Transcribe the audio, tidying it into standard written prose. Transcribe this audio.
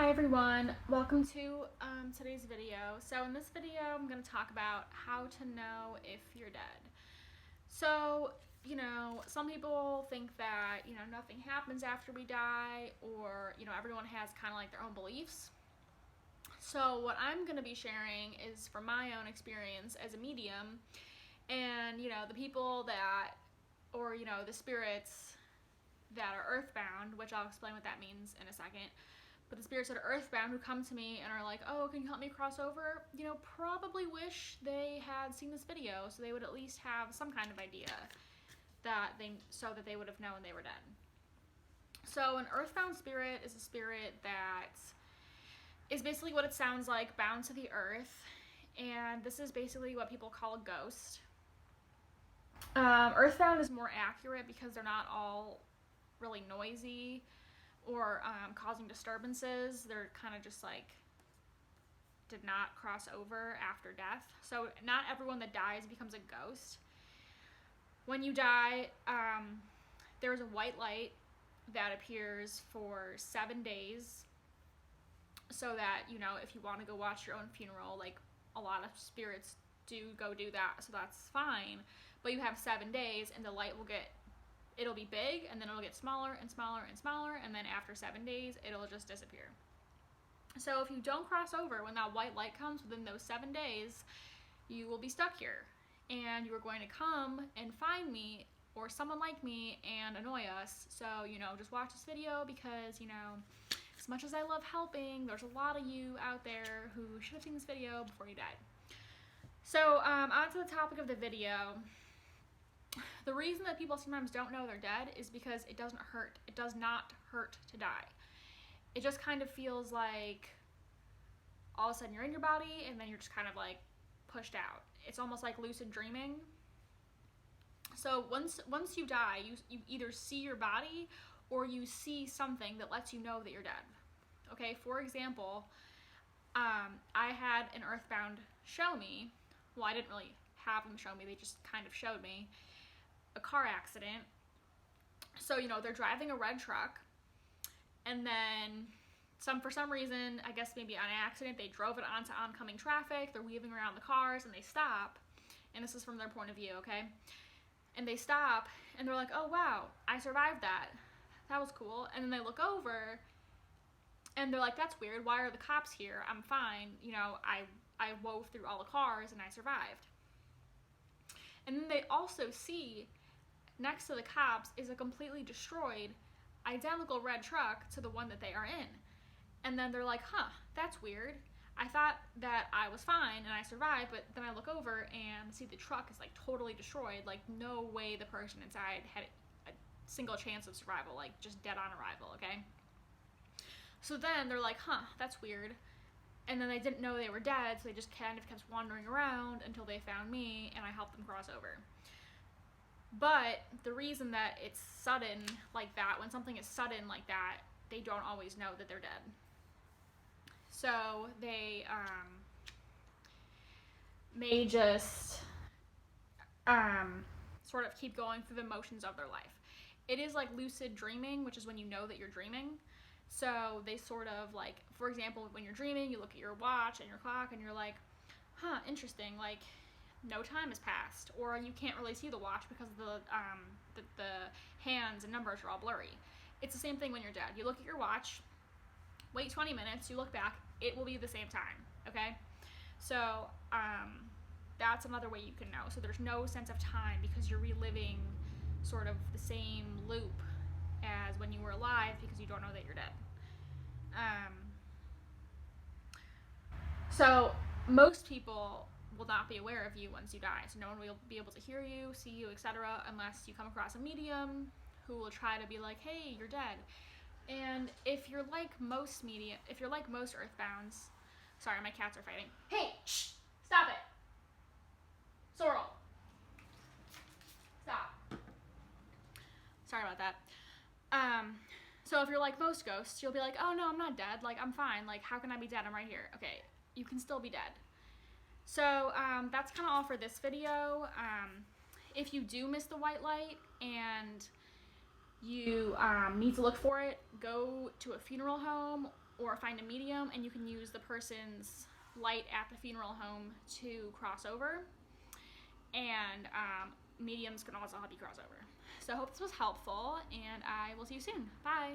Hi everyone, welcome to today's video. So in this video I'm going to talk about how to know if you're dead. So, some people think that, nothing happens after we die, or, everyone has kind of like their own beliefs. So what I'm going to be sharing is from my own experience as a medium, and, the people that, or, the spirits that are earthbound, which I'll explain what that means in a second. But the spirits that are earthbound who come to me and are like, oh, can you help me cross over? Probably wish they had seen this video so they would at least have some kind of idea so that they would have known they were dead. So an earthbound spirit is a spirit that is basically what it sounds like, bound to the earth. And this is basically what people call a ghost. Earthbound is more accurate because they're not all really noisy or causing disturbances. They're kind of just like did not cross over after death. So not everyone that dies becomes a ghost. When you die, there's a white light that appears for 7 days, so that if you want to go watch your own funeral, like a lot of spirits do go do that, so that's fine. But you have 7 days and the light it'll be big, and then it'll get smaller and smaller and smaller, and then after 7 days, it'll just disappear. So if you don't cross over when that white light comes within those 7 days, you will be stuck here. And you are going to come and find me, or someone like me, and annoy us. So, just watch this video because, as much as I love helping, there's a lot of you out there who should have seen this video before you died. So, on to the topic of the video. The reason that people sometimes don't know they're dead is because it doesn't hurt. It does not hurt to die. It just kind of feels like all of a sudden you're in your body and then you're just kind of like pushed out. It's almost like lucid dreaming. So once you die, you either see your body or you see something that lets you know that you're dead. Okay, for example, I had an earthbound show me. Well, I didn't really have them show me. They just kind of showed me a car accident. So, they're driving a red truck, and then for some reason, I guess maybe on accident, they drove it onto oncoming traffic. They're weaving around the cars, and they stop. And this is from their point of view, okay? And they stop, and they're like, oh, wow, I survived that. That was cool. And then they look over, and they're like, that's weird. Why are the cops here? I'm fine. I wove through all the cars, and I survived. And then they also see next to the cops is a completely destroyed, identical red truck to the one that they are in. And then they're like, huh, that's weird. I thought that I was fine and I survived, but then I look over and see the truck is like totally destroyed. Like no way the person inside had a single chance of survival, like just dead on arrival, okay? So then they're like, huh, that's weird. And then they didn't know they were dead, so they just kind of kept wandering around until they found me, and I helped them cross over. But the reason that it's sudden like that, when something is sudden like that, they don't always know that they're dead. So they may just sort of keep going through the motions of their life. It is like lucid dreaming, which is when you know that you're dreaming. So they sort of like, for example, when you're dreaming, you look at your watch and your clock and you're like, huh, interesting, like no time has passed. Or you can't really see the watch because the hands and numbers are all blurry. It's the same thing when you're dead. You look at your watch, wait 20 minutes, you look back, it will be the same time, okay? So that's another way you can know. So there's no sense of time because you're reliving sort of the same loop as when you were alive because you don't know that you're dead. So most people will not be aware of you once you die. So no one will be able to hear you, see you, etc. unless you come across a medium who will try to be like, hey, you're dead. And if you're like most earthbounds, sorry, my cats are fighting. Hey, shh, stop it. Sorrel. Stop. Sorry about that. So if you're like most ghosts, you'll be like, oh no, I'm not dead, like I'm fine, like how can I be dead, I'm right here. Okay, you can still be dead. So that's kind of all for this video. If you do miss the white light and you need to look for it, go to a funeral home or find a medium, and you can use the person's light at the funeral home to cross over. And mediums can also help you cross over. So I hope this was helpful, and I will see you soon. Bye.